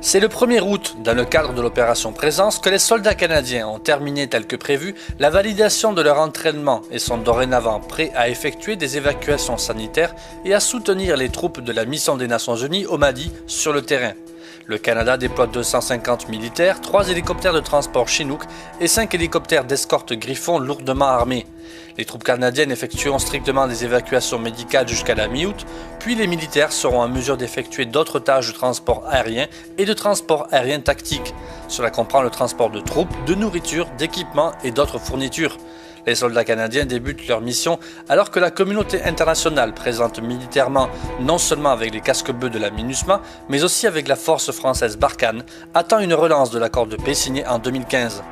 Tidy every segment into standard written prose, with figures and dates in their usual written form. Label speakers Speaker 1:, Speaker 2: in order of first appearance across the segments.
Speaker 1: C'est le 1er août, dans le cadre de l'opération Présence, que les soldats canadiens ont terminé tel que prévu la validation de leur entraînement et sont dorénavant prêts à effectuer des évacuations sanitaires et à soutenir les troupes de la mission des Nations Unies au Mali sur le terrain. Le Canada déploie 250 militaires, 3 hélicoptères de transport Chinook et 5 hélicoptères d'escorte Griffon lourdement armés. Les troupes canadiennes effectueront strictement des évacuations médicales jusqu'à la mi-août, puis les militaires seront en mesure d'effectuer d'autres tâches de transport aérien et de transport aérien tactique. Cela comprend le transport de troupes, de nourriture, d'équipements et d'autres fournitures. Les soldats canadiens débutent leur mission alors que la communauté internationale présente militairement, non seulement avec les casques bleus de la MINUSMA, mais aussi avec la force française Barkhane, attend une relance de l'accord de paix signé en 2015.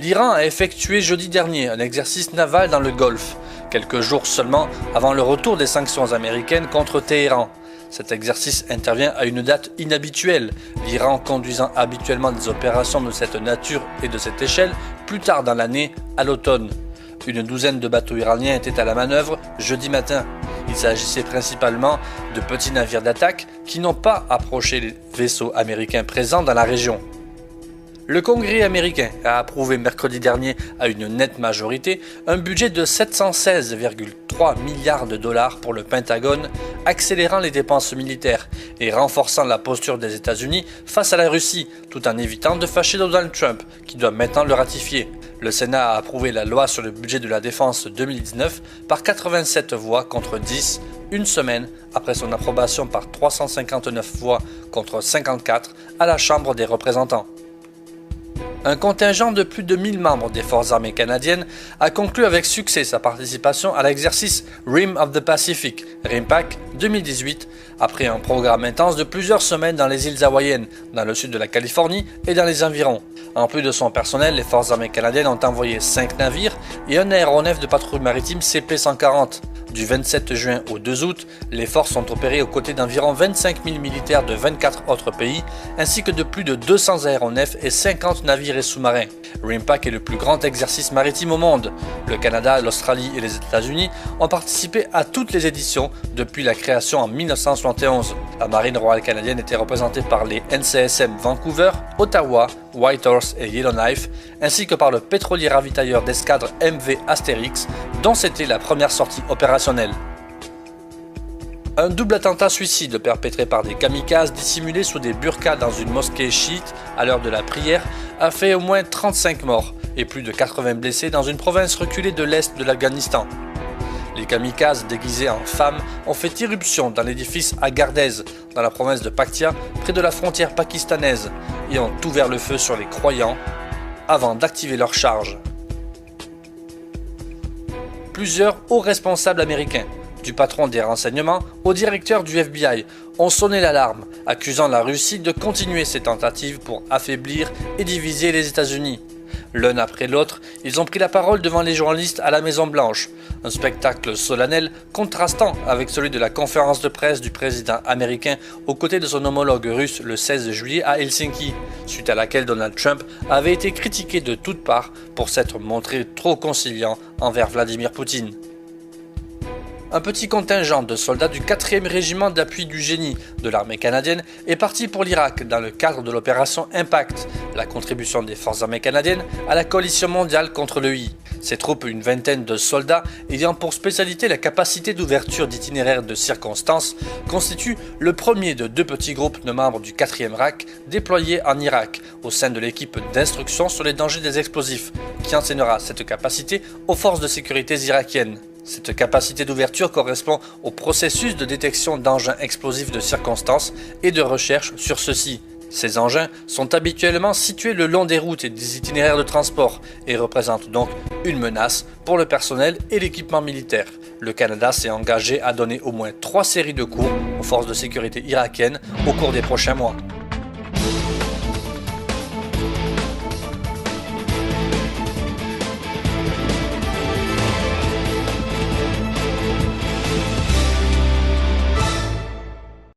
Speaker 1: L'Iran a effectué jeudi dernier un exercice naval dans le Golfe, quelques jours seulement avant le retour des sanctions américaines contre Téhéran. Cet exercice intervient à une date inhabituelle, l'Iran conduisant habituellement des opérations de cette nature et de cette échelle plus tard dans l'année, à l'automne. Une douzaine de bateaux iraniens étaient à la manœuvre jeudi matin. Il s'agissait principalement de petits navires d'attaque qui n'ont pas approché les vaisseaux américains présents dans la région. Le Congrès américain a approuvé mercredi dernier à une nette majorité un budget de 716,3 milliards de dollars pour le Pentagone, accélérant les dépenses militaires et renforçant la posture des États-Unis face à la Russie, tout en évitant de fâcher Donald Trump, qui doit maintenant le ratifier. Le Sénat a approuvé la loi sur le budget de la défense 2019 par 87 voix contre 10, une semaine après son approbation par 359 voix contre 54 à la Chambre des représentants. Un contingent de plus de 1000 membres des forces armées canadiennes a conclu avec succès sa participation à l'exercice Rim of the Pacific, RIMPAC 2018, après un programme intense de plusieurs semaines dans les îles hawaïennes, dans le sud de la Californie et dans les environs. En plus de son personnel, les forces armées canadiennes ont envoyé 5 navires et un aéronef de patrouille maritime CP-140. Du 27 juin au 2 août, les forces ont opéré aux côtés d'environ 25 000 militaires de 24 autres pays, ainsi que de plus de 200 aéronefs et 50 navires et sous-marins. RIMPAC est le plus grand exercice maritime au monde. Le Canada, l'Australie et les États-Unis ont participé à toutes les éditions depuis la création en 1971. La Marine royale canadienne était représentée par les NCSM Vancouver, Ottawa, Whitehorse et Yellowknife, ainsi que par le pétrolier ravitailleur d'escadre MV Asterix, dont c'était la première sortie opérationnelle. Un double attentat suicide perpétré par des kamikazes dissimulés sous des burqas dans une mosquée chiite à l'heure de la prière a fait au moins 35 morts et plus de 80 blessés dans une province reculée de l'est de l'Afghanistan. Les kamikazes déguisés en femmes ont fait irruption dans l'édifice à Gardez, dans la province de Paktia, près de la frontière pakistanaise, et ont ouvert le feu sur les croyants avant d'activer leur charge. Plusieurs hauts responsables américains, du patron des renseignements au directeur du FBI, ont sonné l'alarme, accusant la Russie de continuer ses tentatives pour affaiblir et diviser les États-Unis. L'un après l'autre, ils ont pris la parole devant les journalistes à la Maison-Blanche, un spectacle solennel contrastant avec celui de la conférence de presse du président américain aux côtés de son homologue russe le 16 juillet à Helsinki, suite à laquelle Donald Trump avait été critiqué de toutes parts pour s'être montré trop conciliant envers Vladimir Poutine. Un petit contingent de soldats du 4e régiment d'appui du génie de l'armée canadienne est parti pour l'Irak dans le cadre de l'opération Impact, la contribution des forces armées canadiennes à la coalition mondiale contre le I. Ces troupes, une vingtaine de soldats ayant pour spécialité la capacité d'ouverture d'itinéraires de circonstances, constituent le premier de 2 petits groupes de membres du 4e RAC déployés en Irak au sein de l'équipe d'instruction sur les dangers des explosifs, qui enseignera cette capacité aux forces de sécurité irakiennes. Cette capacité d'ouverture correspond au processus de détection d'engins explosifs de circonstance et de recherche sur ceux-ci. Ces engins sont habituellement situés le long des routes et des itinéraires de transport et représentent donc une menace pour le personnel et l'équipement militaire. Le Canada s'est engagé à donner au moins 3 séries de cours aux forces de sécurité irakiennes au cours des prochains mois.